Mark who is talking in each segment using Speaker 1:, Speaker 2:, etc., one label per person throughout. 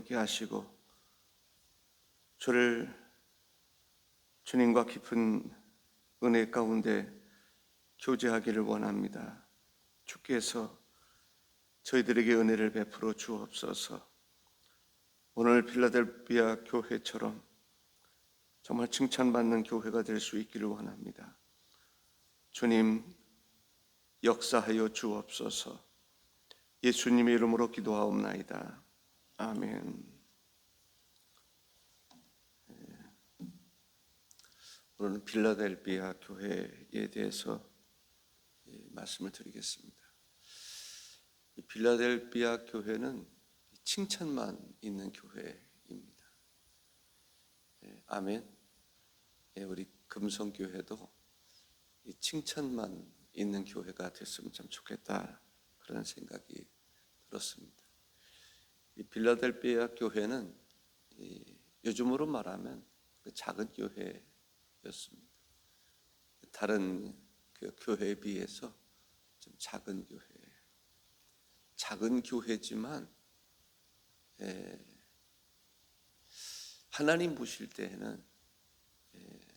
Speaker 1: 함께 하시고 저를 주님과 깊은 은혜 가운데 교제하기를 원합니다. 주께서 저희들에게 은혜를 베풀어 주옵소서. 오늘 필라델피아 교회처럼 정말 칭찬받는 교회가 될 수 있기를 원합니다. 주님, 역사하여 주옵소서. 예수님의 이름으로 기도하옵나이다. 아멘. 오늘은 필라델피아 교회에 대해서 말씀을 드리겠습니다. 이 필라델피아 교회는 칭찬만 있는 교회입니다. 아멘. 우리 금성교회도 이 칭찬만 있는 교회가 됐으면 참 좋겠다, 그런 생각이 들었습니다. 이 필라델피아 교회는 요즘으로 말하면 작은 교회였습니다. 다른 그 교회에 비해서 좀 작은 교회, 작은 교회지만 하나님 보실 때에는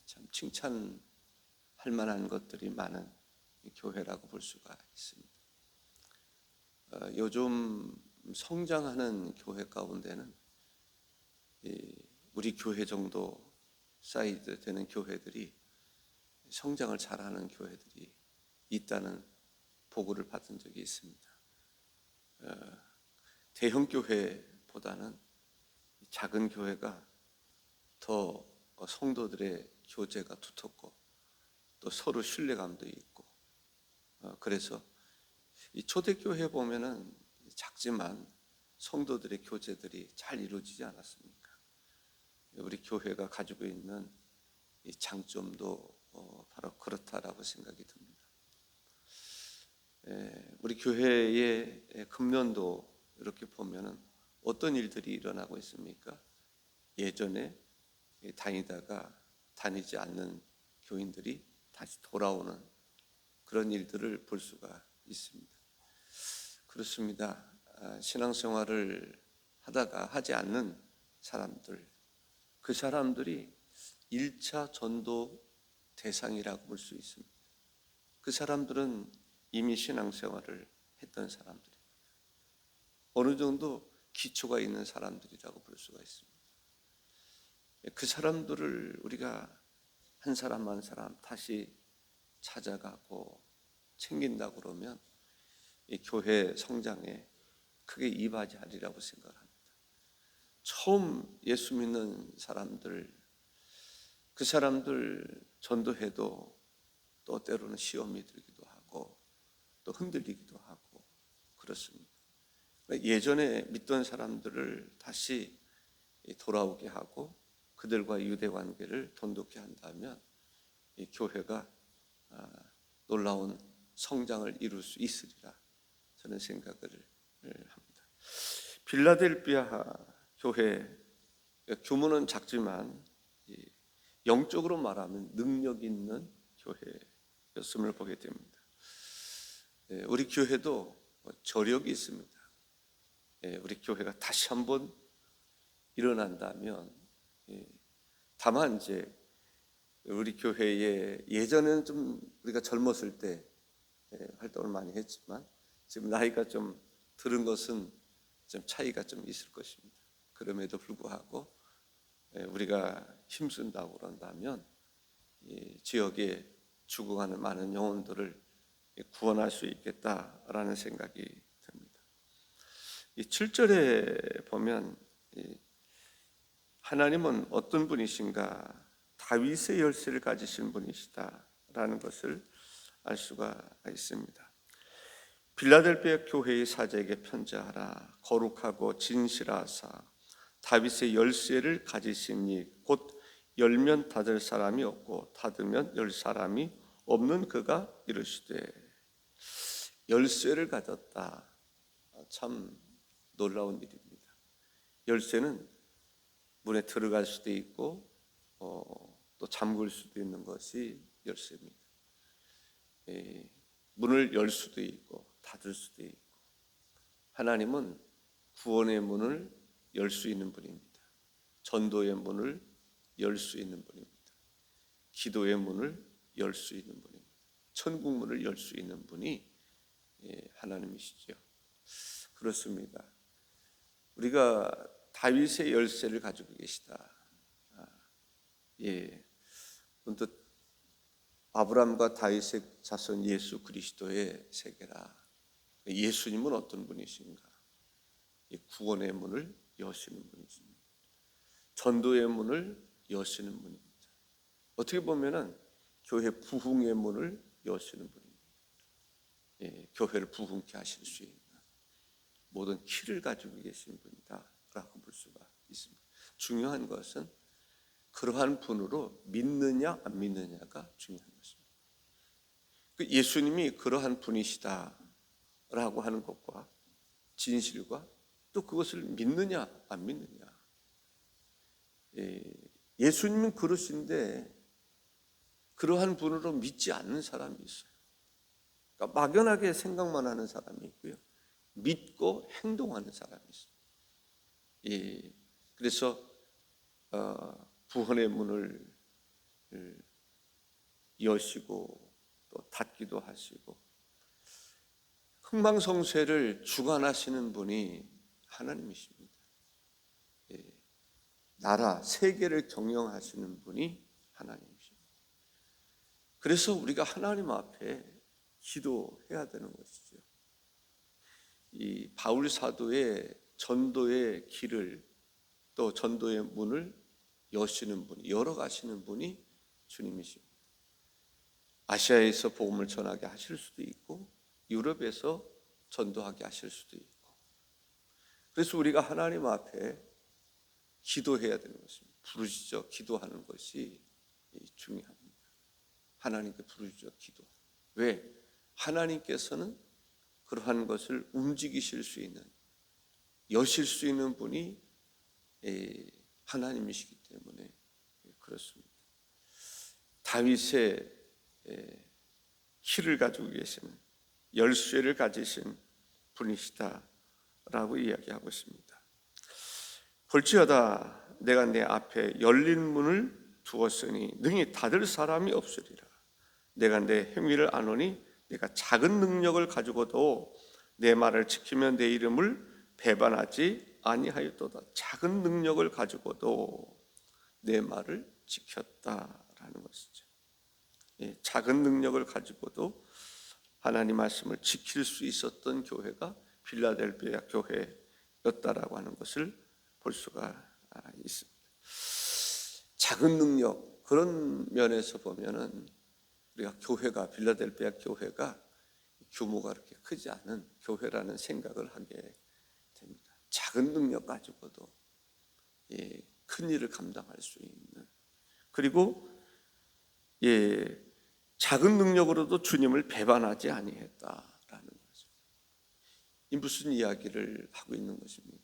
Speaker 1: 참 칭찬할 만한 것들이 많은 교회라고 볼 수가 있습니다. 요즘 성장하는 교회 가운데는 우리 교회 정도 사이즈 되는 교회들이 성장을 잘하는 교회들이 있다는 보고를 받은 적이 있습니다. 대형 교회보다는 작은 교회가 더 성도들의 교제가 두텁고 또 서로 신뢰감도 있고, 그래서 이 초대교회 보면은 작지만 성도들의 교제들이 잘 이루어지지 않았습니까? 우리 교회가 가지고 있는 이 장점도 바로 그렇다라고 생각이 듭니다. 우리 교회의 금년도 이렇게 보면은 어떤 일들이 일어나고 있습니까? 예전에 다니다가 다니지 않는 교인들이 다시 돌아오는 그런 일들을 볼 수가 있습니다. 그렇습니다. 신앙생활을 하다가 하지 않는 사람들, 그 사람들이 1차 전도 대상이라고 볼 수 있습니다. 그 사람들은 이미 신앙생활을 했던 사람들이 어느 정도 기초가 있는 사람들이라고 볼 수가 있습니다. 그 사람들을 우리가 한 사람 한 사람 다시 찾아가고 챙긴다고 그러면 이 교회 성장에 크게 이바지하리라고 생각합니다. 처음 예수 믿는 사람들, 그 사람들 전도해도 또 때로는 시험이 들기도 하고 또 흔들리기도 하고 그렇습니다. 예전에 믿던 사람들을 다시 돌아오게 하고 그들과 유대 관계를 돈독히 한다면 이 교회가 놀라운 성장을 이룰 수 있으리라 저는 생각을 합니다. 필라델피아 교회 규모는 작지만 영적으로 말하면 능력 있는 교회였음을 보게 됩니다. 우리 교회도 저력이 있습니다. 우리 교회가 다시 한번 일어난다면, 다만 이제 우리 교회에 예전에는 좀 우리가 젊었을 때 활동을 많이 했지만 지금 나이가 좀 들은 것은 좀 차이가 좀 있을 것입니다. 그럼에도 불구하고 우리가 힘쓴다고 그런다면 이 지역에 죽어가는 많은 영혼들을 구원할 수 있겠다라는 생각이 듭니다. 이 7절에 보면 하나님은 어떤 분이신가? 다윗의 열쇠를 가지신 분이시다라는 것을 알 수가 있습니다. 필라델피아 교회의 사제에게 편지하라. 거룩하고 진실하사 다윗의 열쇠를 가지시니 곧 열면 닫을 사람이 없고 닫으면 열 사람이 없는 그가 이르시되. 열쇠를 가졌다. 참 놀라운 일입니다. 열쇠는 문에 들어갈 수도 있고 또 잠글 수도 있는 것이 열쇠입니다. 문을 열 수도 있고 닫을 수도 있고, 하나님은 구원의 문을 열 수 있는 분입니다. 전도의 문을 열 수 있는 분입니다. 기도의 문을 열 수 있는 분입니다. 천국 문을 열 수 있는 분이 하나님이시죠. 그렇습니다. 우리가 다윗의 열쇠를 가지고 계시다. 문득 아브라함과 다윗의 자손 예수 그리스도의 세계라. 예수님은 어떤 분이신가? 구원의 문을 여시는 분이십니다. 전도의 문을 여시는 분입니다. 어떻게 보면은 교회 부흥의 문을 여시는 분입니다. 교회를 부흥케 하실 수 있는 모든 키를 가지고 계신 분이다라고 볼 수가 있습니다. 중요한 것은 그러한 분으로 믿느냐 안 믿느냐가 중요한 것입니다. 예수님이 그러한 분이시다라고 하는 것과 진실과 또 그것을 믿느냐 안 믿느냐. 예수님은 그러신데 그러한 분으로 믿지 않는 사람이 있어요. 그러니까 막연하게 생각만 하는 사람이 있고요, 믿고 행동하는 사람이 있어요. 그래서 구원의 문을 여시고 또 닫기도 하시고 흥망성쇠를 주관하시는 분이 하나님이십니다. 나라, 세계를 경영하시는 분이 하나님이십니다. 그래서 우리가 하나님 앞에 기도해야 되는 것이죠. 이 바울 사도의 전도의 길을 또 전도의 문을 여시는 분이, 열어가시는 분이 주님이십니다. 아시아에서 복음을 전하게 하실 수도 있고 유럽에서 전도하게 하실 수도 있고, 그래서 우리가 하나님 앞에 기도해야 되는 것입니다. 부르짖어 기도하는 것이 중요합니다. 하나님께 부르짖어 기도. 왜? 하나님께서는 그러한 것을 움직이실 수 있는, 여실 수 있는 분이 하나님이시기 때문에 그렇습니다. 다윗의 키를 가지고 계시는, 열쇠를 가지신 분이시다라고 이야기하고 있습니다. 볼지어다 내가 내 앞에 열린 문을 두었으니 능히 닫을 사람이 없으리라. 내가 내 행위를 아노니 내가 작은 능력을 가지고도 내 말을 지키며 내 이름을 배반하지 아니하였도다. 작은 능력을 가지고도 내 말을 지켰다라는 것이죠. 작은 능력을 가지고도 하나님 말씀을 지킬 수 있었던 교회가 필라델피아 교회였다라고 하는 것을 볼 수가 있습니다. 작은 능력, 그런 면에서 보면은 우리가 교회가, 필라델피아 교회가 규모가 그렇게 크지 않은 교회라는 생각을 하게 됩니다. 작은 능력 가지고도 큰 일을 감당할 수 있는, 그리고 작은 능력으로도 주님을 배반하지 아니했다라는 거죠. 이 무슨 이야기를 하고 있는 것입니까?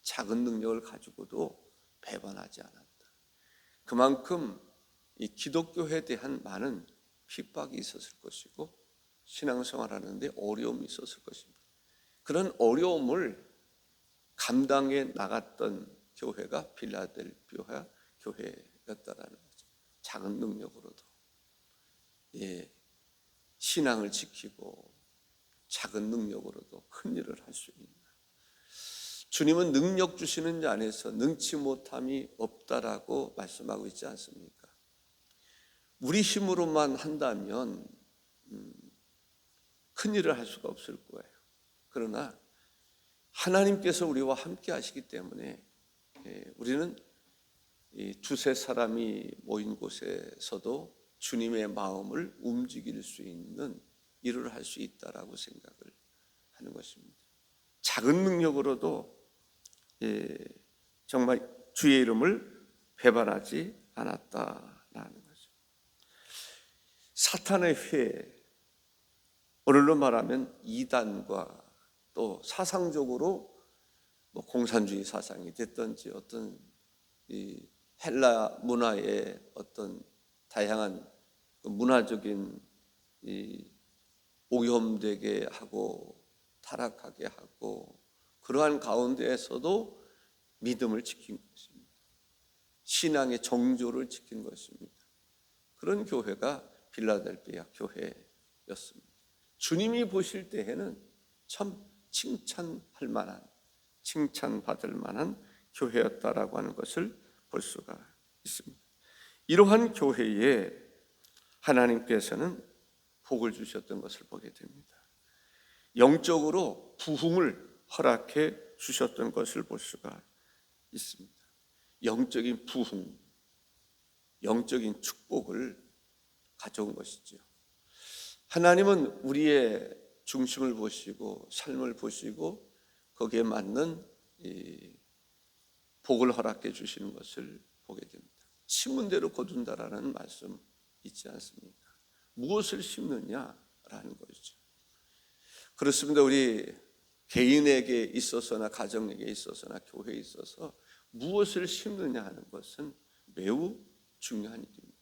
Speaker 1: 작은 능력을 가지고도 배반하지 않았다. 그만큼 이 기독교에 대한 많은 핍박이 있었을 것이고 신앙생활하는데 어려움이 있었을 것입니다. 그런 어려움을 감당해 나갔던 교회가 필라델피아 교회였다라는 거죠. 작은 능력으로도 신앙을 지키고 작은 능력으로도 큰 일을 할 수 있는, 주님은 능력 주시는 자 안에서 능치 못함이 없다라고 말씀하고 있지 않습니까? 우리 힘으로만 한다면 큰 일을 할 수가 없을 거예요. 그러나 하나님께서 우리와 함께 하시기 때문에 우리는 이 두세 사람이 모인 곳에서도 주님의 마음을 움직일 수 있는 일을 할 수 있다라고 생각을 하는 것입니다. 작은 능력으로도 정말 주의 이름을 배반하지 않았다라는 거죠. 사탄의 회, 오늘로 말하면 이단과 또 사상적으로 공산주의 사상이 됐든지 어떤 이 헬라 문화의 어떤 다양한 문화적인 이 오염되게 하고 타락하게 하고, 그러한 가운데에서도 믿음을 지킨 것입니다. 신앙의 정조를 지킨 것입니다. 그런 교회가 빌라델비아 교회였습니다. 주님이 보실 때에는 참 칭찬할 만한, 칭찬받을 만한 교회였다라고 하는 것을 볼 수가 있습니다. 이러한 교회에 하나님께서는 복을 주셨던 것을 보게 됩니다. 영적으로 부흥을 허락해 주셨던 것을 볼 수가 있습니다. 영적인 부흥, 영적인 축복을 가져온 것이죠. 하나님은 우리의 중심을 보시고 삶을 보시고 거기에 맞는 이 복을 허락해 주시는 것을 보게 됩니다. 심은 대로 거둔다라는 말씀 있지 않습니까? 무엇을 심느냐라는 것이죠. 그렇습니다. 우리 개인에게 있어서나 가정에게 있어서나 교회에 있어서 무엇을 심느냐 하는 것은 매우 중요한 일입니다.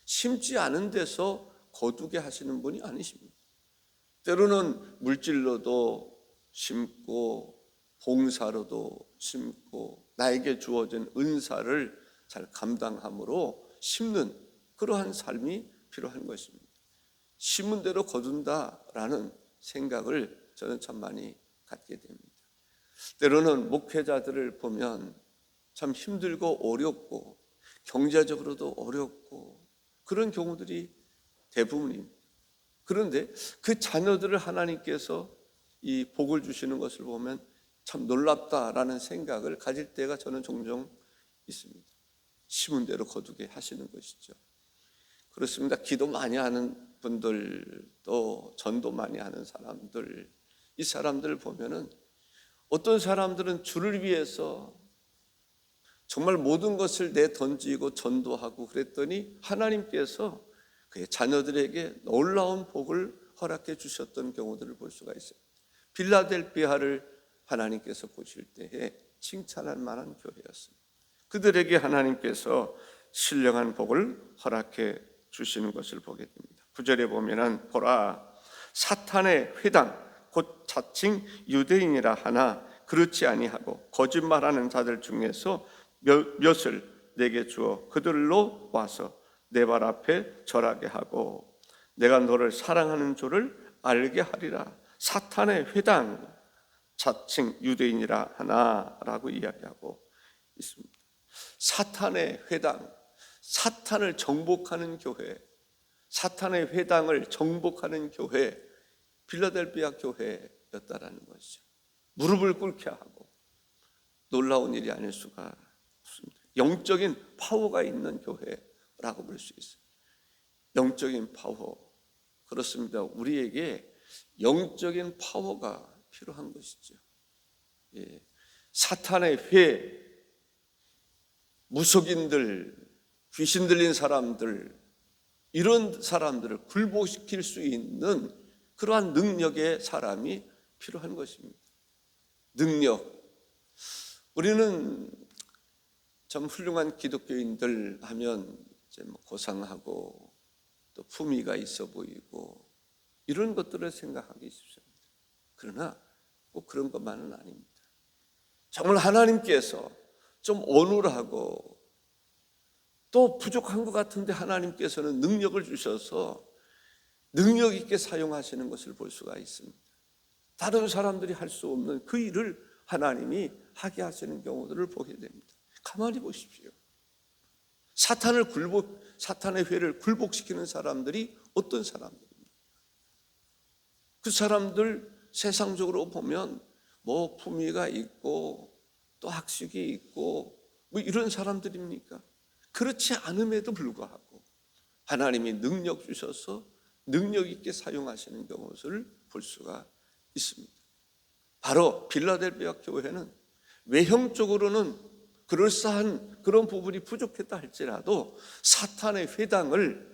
Speaker 1: 심지 않은 데서 거두게 하시는 분이 아니십니다. 때로는 물질로도 심고 봉사로도 심고 나에게 주어진 은사를 잘 감당함으로 심는 그러한 삶이 필요한 것입니다. 심은 대로 거둔다라는 생각을 저는 참 많이 갖게 됩니다. 때로는 목회자들을 보면 참 힘들고 어렵고 경제적으로도 어렵고 그런 경우들이 대부분입니다. 그런데 그 자녀들을 하나님께서 이 복을 주시는 것을 보면 참 놀랍다라는 생각을 가질 때가 저는 종종 있습니다. 심은 대로 거두게 하시는 것이죠. 그렇습니다. 기도 많이 하는 분들도 전도 많이 하는 사람들, 이 사람들을 보면은 어떤 사람들은 주를 위해서 정말 모든 것을 내던지고 전도하고 그랬더니 하나님께서 그의 자녀들에게 놀라운 복을 허락해 주셨던 경우들을 볼 수가 있어요. 빌라델비아를 하나님께서 보실 때에 칭찬할 만한 교회였습니다. 그들에게 하나님께서 신령한 복을 허락해 주시는 것을 보게 됩니다. 9절에 보면은 보라 사탄의 회당 곧 자칭 유대인이라 하나 그렇지 아니하고 거짓말하는 자들 중에서 몇을 내게 주어 그들로 와서 내 발 앞에 절하게 하고 내가 너를 사랑하는 줄을 알게 하리라. 사탄의 회당 자칭 유대인이라 하나라고 이야기하고 있습니다. 사탄의 회당, 사탄을 정복하는 교회, 사탄의 회당을 정복하는 교회, 빌라델비아 교회였다라는 것이죠. 무릎을 꿇게 하고 놀라운 일이 아닐 수가 없습니다. 영적인 파워가 있는 교회라고 볼 수 있어요. 영적인 파워. 그렇습니다. 우리에게 영적인 파워가 필요한 것이죠. 예. 사탄의 회, 무속인들, 귀신 들린 사람들, 이런 사람들을 굴복시킬 수 있는 그러한 능력의 사람이 필요한 것입니다. 능력. 우리는 참 훌륭한 기독교인들 하면 이제 고상하고 또 품위가 있어 보이고 이런 것들을 생각하기 쉽습니다. 그러나 꼭 그런 것만은 아닙니다. 정말 하나님께서 좀 어눌하고 또 부족한 것 같은데 하나님께서는 능력을 주셔서 능력 있게 사용하시는 것을 볼 수가 있습니다. 다른 사람들이 할 수 없는 그 일을 하나님이 하게 하시는 경우들을 보게 됩니다. 가만히 보십시오. 사탄의 회를 굴복시키는 사람들이 어떤 사람들입니까? 그 사람들 세상적으로 보면 뭐 품위가 있고 또 학식이 있고 뭐 이런 사람들입니까? 그렇지 않음에도 불구하고 하나님이 능력 주셔서 능력 있게 사용하시는 경우를 볼 수가 있습니다. 바로 빌라델비아 교회는 외형적으로는 그럴싸한 그런 부분이 부족했다 할지라도 사탄의 회당을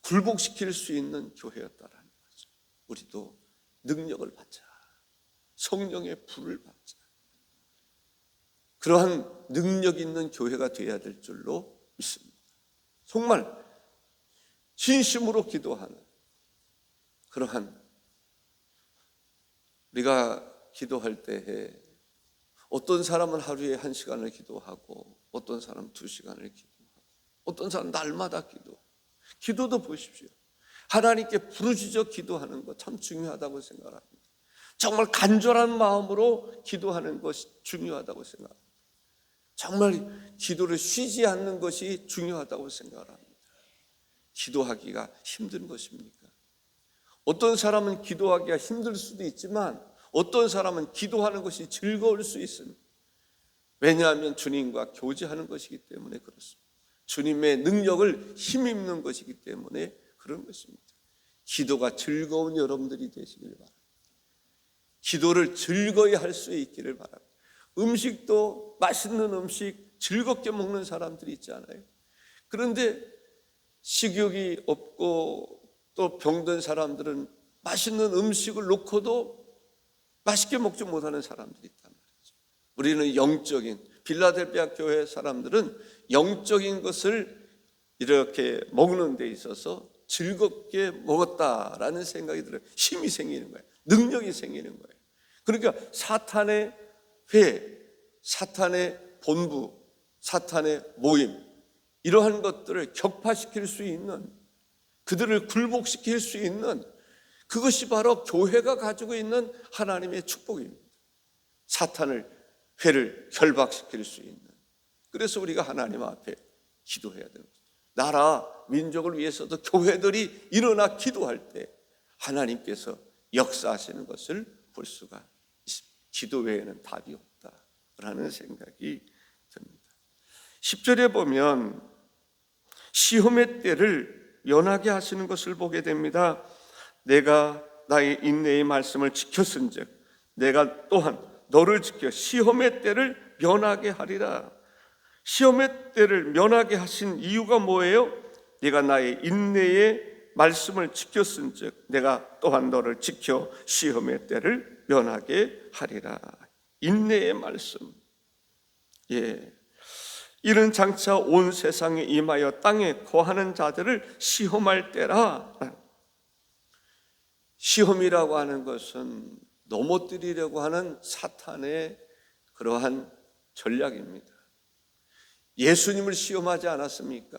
Speaker 1: 굴복시킬 수 있는 교회였다라는 거죠. 우리도 능력을 받자. 성령의 불을 받자. 그러한 능력 있는 교회가 되어야 될 줄로 믿습니다. 정말 진심으로 기도하는 그러한 우리가 기도할 때에 어떤 사람은 하루에 1시간을 기도하고, 어떤 사람은 2시간을 기도하고, 어떤 사람은 날마다 기도도 보십시오. 하나님께 부르짖어 기도하는 것 참 중요하다고 생각합니다. 정말 간절한 마음으로 기도하는 것이 중요하다고 생각합니다. 정말 기도를 쉬지 않는 것이 중요하다고 생각합니다. 기도하기가 힘든 것입니까? 어떤 사람은 기도하기가 힘들 수도 있지만 어떤 사람은 기도하는 것이 즐거울 수 있습니다. 왜냐하면 주님과 교제하는 것이기 때문에 그렇습니다. 주님의 능력을 힘입는 것이기 때문에 그런 것입니다. 기도가 즐거운 여러분들이 되시길 바랍니다. 기도를 즐거이 할 수 있기를 바랍니다. 음식도 맛있는 음식 즐겁게 먹는 사람들이 있잖아요. 그런데 식욕이 없고 또 병든 사람들은 맛있는 음식을 놓고도 맛있게 먹지 못하는 사람들이 있단 말이죠. 우리는 영적인, 빌라델피아 교회 사람들은 영적인 것을 이렇게 먹는 데 있어서 즐겁게 먹었다라는 생각이 들어요. 힘이 생기는 거예요. 능력이 생기는 거예요. 그러니까 사탄의 회, 사탄의 본부, 사탄의 모임, 이러한 것들을 격파시킬 수 있는, 그들을 굴복시킬 수 있는, 그것이 바로 교회가 가지고 있는 하나님의 축복입니다. 사탄을, 회를 결박시킬 수 있는. 그래서 우리가 하나님 앞에 기도해야 되는 거죠. 나라, 민족을 위해서도 교회들이 일어나 기도할 때 하나님께서 역사하시는 것을 볼 수가 있습니다. 기도 외에는 답이 없다라는 생각이 듭니다. 10절에 보면 시험의 때를 면하게 하시는 것을 보게 됩니다. 내가 나의 인내의 말씀을 지켰은즉 내가 또한 너를 지켜 시험의 때를 면하게 하리라. 시험의 때를 면하게 하신 이유가 뭐예요? 네가 나의 인내의 말씀을 지켰은즉 내가 또한 너를 지켜 시험의 때를 면하게 하리라. 인내의 말씀. 예. 이는 장차 온 세상에 임하여 땅에 거하는 자들을 시험할 때라. 시험이라고 하는 것은 넘어뜨리려고 하는 사탄의 그러한 전략입니다. 예수님을 시험하지 않았습니까?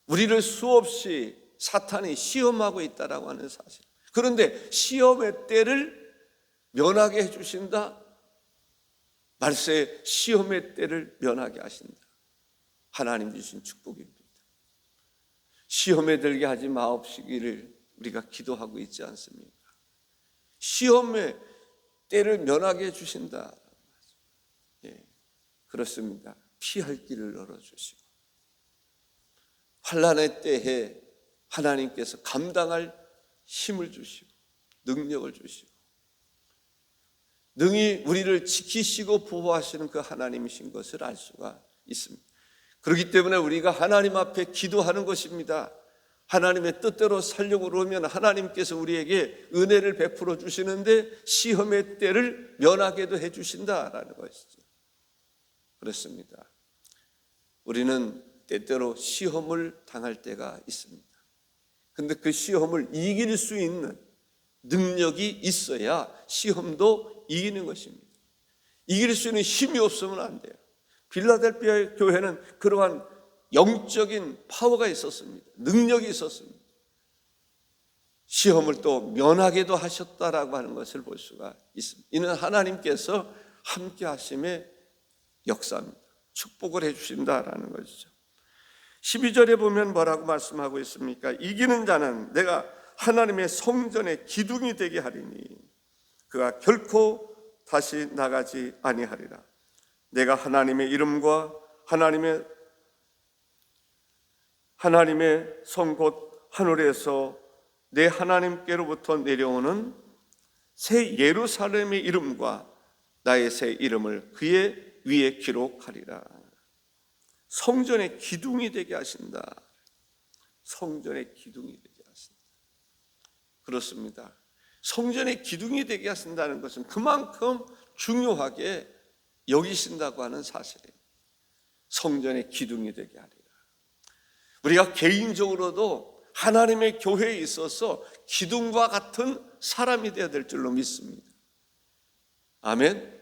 Speaker 1: 우리를 수없이 사탄이 시험하고 있다라고 하는 사실. 그런데 시험의 때를 면하게 해주신다. 말세 시험의 때를 면하게 하신다. 하나님 주신 축복입니다. 시험에 들게 하지 마옵시기를 우리가 기도하고 있지 않습니까? 시험의 때를 면하게 해주신다. 예, 그렇습니다. 피할 길을 열어주시고 환난의 때에 하나님께서 감당할 힘을 주시고 능력을 주시고 능히 우리를 지키시고 보호하시는 그 하나님이신 것을 알 수가 있습니다. 그렇기 때문에 우리가 하나님 앞에 기도하는 것입니다. 하나님의 뜻대로 살려고 그러면 하나님께서 우리에게 은혜를 베풀어 주시는데 시험의 때를 면하게도 해주신다라는 것이죠. 그렇습니다. 우리는 때때로 시험을 당할 때가 있습니다. 그런데 그 시험을 이길 수 있는 능력이 있어야 시험도 이기는 것입니다. 이길 수 있는 힘이 없으면 안 돼요. 빌라델피아 교회는 그러한 영적인 파워가 있었습니다. 능력이 있었습니다. 시험을 또 면하게도 하셨다라고 하는 것을 볼 수가 있습니다. 이는 하나님께서 함께 하심의 역사입니다. 축복을 해주신다라는 것이죠. 12절에 보면 뭐라고 말씀하고 있습니까? 이기는 자는 내가 하나님의 성전의 기둥이 되게 하리니 그가 결코 다시 나가지 아니하리라. 내가 하나님의 이름과 하나님의 성 곧 하늘에서 내 하나님께로부터 내려오는 새 예루살렘의 이름과 나의 새 이름을 그의 위에 기록하리라. 성전의 기둥이 되게 하신다. 성전의 기둥이 되게 하신다. 그렇습니다. 성전의 기둥이 되게 하신다는 것은 그만큼 중요하게 여기신다고 하는 사실이에요. 성전의 기둥이 되게 하리라. 우리가 개인적으로도 하나님의 교회에 있어서 기둥과 같은 사람이 되어야 될 줄로 믿습니다. 아멘.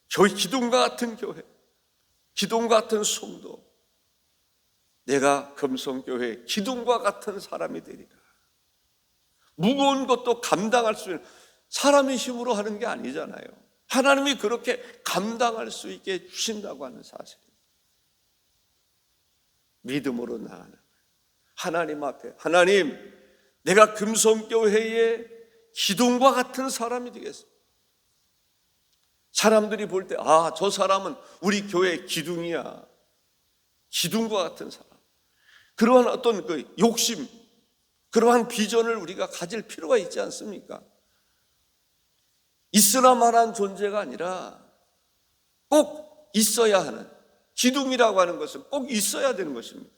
Speaker 1: 교회 기둥과 같은 교회, 기둥과 같은 성도, 내가 금성교회 기둥과 같은 사람이 되리라. 무거운 것도 감당할 수 있는, 사람의 힘으로 하는 게 아니잖아요. 하나님이 그렇게 감당할 수 있게 주신다고 하는 사실입니다. 믿음으로 나아가는 거예요. 하나님 앞에, 하나님, 내가 금성교회의 기둥과 같은 사람이 되겠습니다. 사람들이 볼 때, 아, 저 사람은 우리 교회의 기둥이야. 기둥과 같은 사람. 그러한 어떤 그 욕심, 그러한 비전을 우리가 가질 필요가 있지 않습니까? 있으나마한 존재가 아니라 꼭 있어야 하는, 기둥이라고 하는 것은 꼭 있어야 되는 것입니다.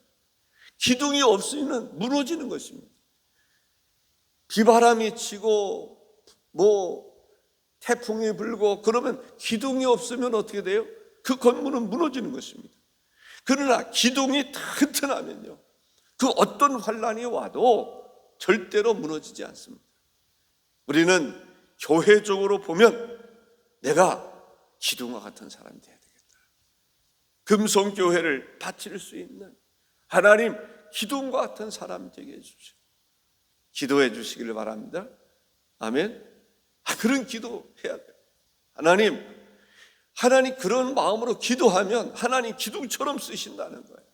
Speaker 1: 기둥이 없으면 무너지는 것입니다. 비바람이 치고 태풍이 불고 그러면 기둥이 없으면 어떻게 돼요? 그 건물은 무너지는 것입니다. 그러나 기둥이 튼튼하면요, 그 어떤 환란이 와도 절대로 무너지지 않습니다. 우리는 교회적으로 보면 내가 기둥과 같은 사람이 되어야 되겠다. 금성교회를 바칠 수 있는 하나님, 기둥과 같은 사람 되게 해주시오. 기도해 주시기를 바랍니다. 아멘. 그런 기도 해야 돼요. 하나님 그런 마음으로 기도하면 하나님 기둥처럼 쓰신다는 거예요.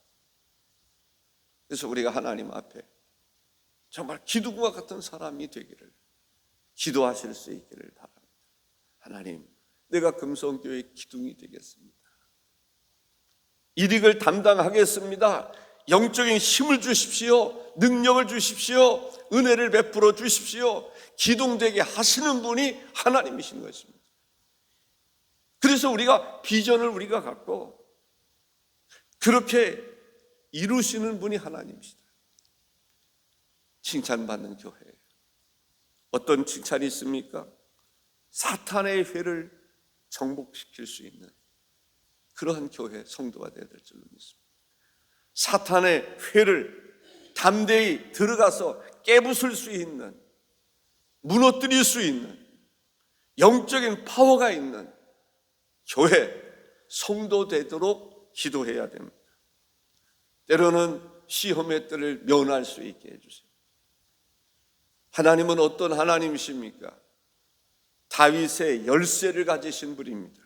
Speaker 1: 그래서 우리가 하나님 앞에 정말 기둥과 같은 사람이 되기를, 기도하실 수 있기를 바랍니다. 하나님, 내가 금성교회의 기둥이 되겠습니다. 일익을 담당하겠습니다. 영적인 힘을 주십시오. 능력을 주십시오. 은혜를 베풀어 주십시오. 기둥되게 하시는 분이 하나님이신 것입니다. 그래서 우리가 비전을 우리가 갖고 그렇게 이루시는 분이 하나님이시다. 칭찬받는 교회. 어떤 칭찬이 있습니까? 사탄의 회를 정복시킬 수 있는 그러한 교회 성도가 되어야 될 줄로 믿습니다. 사탄의 회를 담대히 들어가서 깨부술 수 있는, 무너뜨릴 수 있는 영적인 파워가 있는 교회 성도 되도록 기도해야 됩니다. 때로는 시험의 때를 면할 수 있게 해주세요. 하나님은 어떤 하나님이십니까? 다윗의 열쇠를 가지신 분입니다.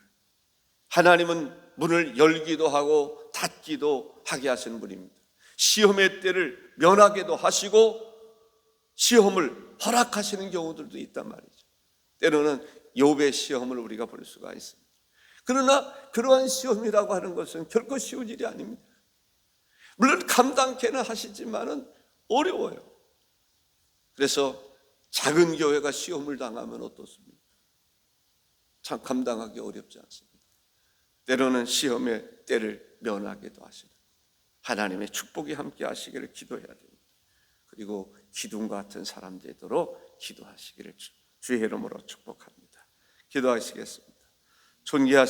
Speaker 1: 하나님은 문을 열기도 하고 닫기도 하게 하신 분입니다. 시험의 때를 면하게도 하시고 시험을 허락하시는 경우들도 있단 말이죠. 때로는 욥의 시험을 우리가 볼 수가 있습니다. 그러나 그러한 시험이라고 하는 것은 결코 쉬운 일이 아닙니다. 물론 감당케는 하시지만은 어려워요. 그래서 작은 교회가 시험을 당하면 어떻습니까? 참 감당하기 어렵지 않습니다. 때로는 시험의 때를 면하기도 하시는 하나님의 축복이 함께 하시기를 기도해야 됩니다. 그리고 기둥과 같은 사람 되도록 기도하시기를 주의 이름으로 축복합니다. 기도하시겠습니다. 존귀하신